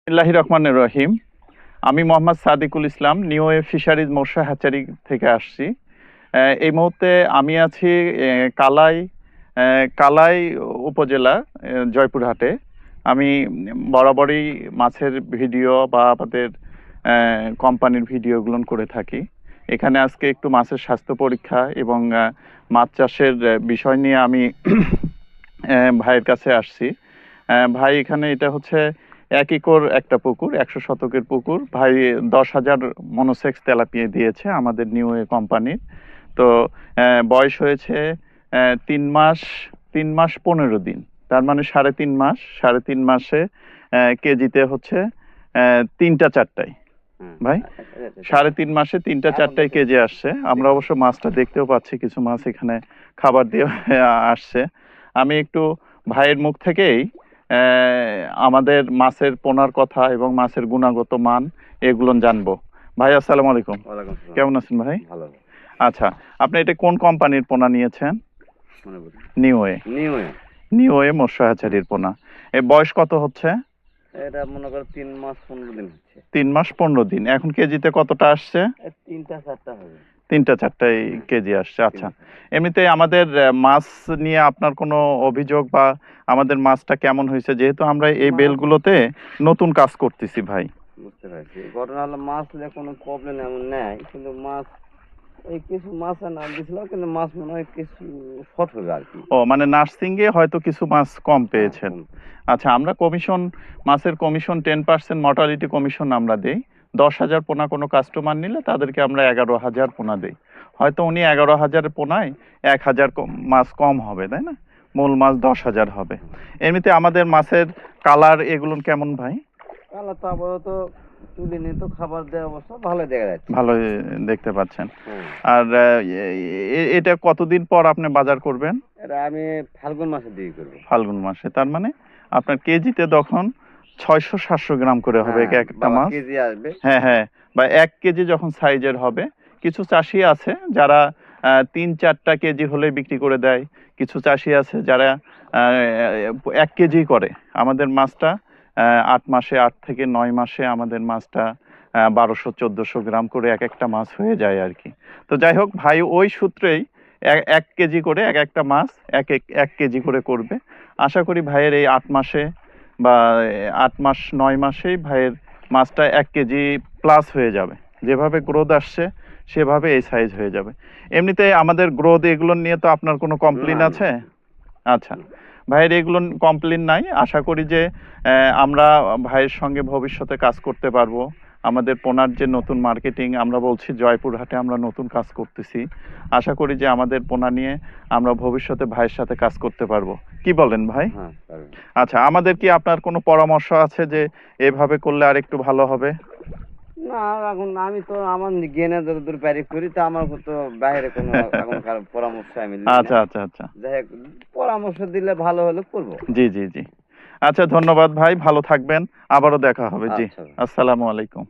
বিসমিল্লাহির রহমানির রহিম। আমি মোহাম্মদ সাদিকুল ইসলাম, নিউ ওয়ে ফিশারিজ মৎস্য হ্যাচারি থেকে আসছি। এই মুহূর্তে আমি আছি কালাই কালাই উপজেলা জয়পুরহাটে। আমি বরাবরই মাছের ভিডিও বা আমাদের কোম্পানির ভিডিওগুলো করে থাকি। এখানে আজকে একটু মাছের স্বাস্থ্য পরীক্ষা এবং মাছ চাষের বিষয় নিয়ে আমি ভাইয়ের কাছে আসছি। ভাই, এখানে এটা হচ্ছে 1 একর একটা পুকুর, 100 শতকের পুকুর। ভাই 10,000 মনোসেক্স তেলাপিয়া দিয়েছে আমাদের নিউ এ কোম্পানির। তো বয়স হয়েছে 3 মাস, 3 মাস 15 দিন। তার মানে 3.5 মাস। 3.5 মাসে কেজিতে হচ্ছে 3টা 4টায়। ভাই 3.5 মাসে 3টা 4টায় কেজি আসছে। আমরা অবশ্য মাছটা দেখতেও পাচ্ছি, কিছু মাছ এখানে খাবার দিয়ে আসছে। আমি একটু ভাইয়ের মুখ থেকেই আমাদের মাছের পোনার কথা এবং মাছের গুণগত মান এগুলো জানবো। ভাই আসসালামু আলাইকুম। কেমন আছেন ভাই? ভালো। আচ্ছা, আপনি এটা কোন কোম্পানির পোনা নিয়েছেন? নিউ ওয়ে মৎস্য হ্যাচারির পোনা। এর বয়স কত হচ্ছে? এটা মনে করো 3 মাস 15 দিন হচ্ছে। 3 মাস 15 দিন। এখন কেজিতে কতটা আসছে? 3টা 4টা হবে। 3টা 4টায় কেজি আসছে। আচ্ছা, এমনিতে আমাদের মাছ নিয়ে আপনার কোনো অভিযোগ বা আমাদের মাছটা কেমন হয়েছে? যেহেতু আমরা এই বেলগুলোতে নতুন কাজ করতেছি ভাই। বুঝতে পারছি। ঘটনা হলো মাছ নিয়ে কোনো প্রবলেম এমন নেই, কিন্তু মাছ এই কিছু মাছ নাম দিছিল, কিন্তু মাছ মনে হয় কিছু শর্ট হবে আর কি। ও, মানে নার্সিং এ হয়তো কিছু মাছ কম পেয়েছেন। আচ্ছা, আমরা মাছের কমিশন 10% মর্টালিটি কমিশন আমরা দেই। 10,000 পোনা কোনো কাস্টমার নিলে তাদেরকে আমরা 11,000 পোনা দেই। হয়তো উনি 11,000 পোনায় 1,000 মাছ কম হবে, তাই না? মূল মাছ 10,000 হবে। এমনিতে আমাদের মাছের কালার এগুলো কেমন ভাই? কালার তো আপাতত তুলিনি, তো খাবার দেওয়া অবস্থা ভালো দেখা যাচ্ছে। ভালো দেখতে পাচ্ছেন। আর এটা কতদিন পর আপনি বাজার করবেন? এটা আমি ফাল্গুন মাসের দিকে করব। ফাল্গুন মাসে। তার মানে আপনার কেজিতে তখন 600-700 গ্রাম করে হবে একটা মাছ। কেজি আসবে। হ্যাঁ হ্যাঁ, বা 1 কেজি যখন সাইজের হবে। কিছু চাষি আছে যারা 3-4টা কেজি হলে বিক্রি করে দেয়। কিছু চাষি আছে যারা 1 কেজি করে। আমাদের মাছটা 8 মাসে, 8 থেকে 9 মাসে আমাদের মাছটা 1200-1400 গ্রাম করে এক একটা মাছ হয়ে যায় আর কি। তো যাই হোক ভাই, ওই সূত্রেই 1 কেজি করে একটা মাছ 1 কেজি করে করবে। আশা করি ভাইয়ের এই 8 মাসে বা 8 মাস 9 মাসেই ভাইয়ের মাছটা 1 কেজি প্লাস হয়ে যাবে। যেভাবে গ্রোথ আসছে সেভাবে এই সাইজ হয়ে যাবে। এমনিতে আমাদের গ্রোথ এগুলো নিয়ে তো আপনার কোনো কমপ্লেন আছে? আচ্ছা, ভাইয়ের এগুলো কমপ্লেন নাই। আশা করি যে আমরা ভাইয়ের সঙ্গে ভবিষ্যতে কাজ করতে পারবো। আমাদের পোনার যে নতুন মার্কেটিং, আমরা বলছি জয়পুরহাটে আমরা নতুন কাজ করতেছি। আশা করি যে আমাদের পোনা নিয়ে আমরা ভবিষ্যতে ভাইয়ের সাথে কাজ করতে পারবো। কি বলেন ভাই? আচ্ছা, আমাদের কি আপনার কোনো পরামর্শ আছে যে এভাবে করলে আর একটু ভালো হবে? না, এখন আমি তো আমার জ্ঞানে যতদূর পারি করি, তো আমার তো বাইরে কোনো এখন পরামর্শ আমি দিই না। আচ্ছা আচ্ছা আচ্ছা, যাই হোক, পরামর্শ দিলে ভালো হলে করবো। জি জি জি। আচ্ছা, ধন্যবাদ ভাই, ভালো থাকবেন। আবারও দেখা হবে। জি, আসসালামু আলাইকুম।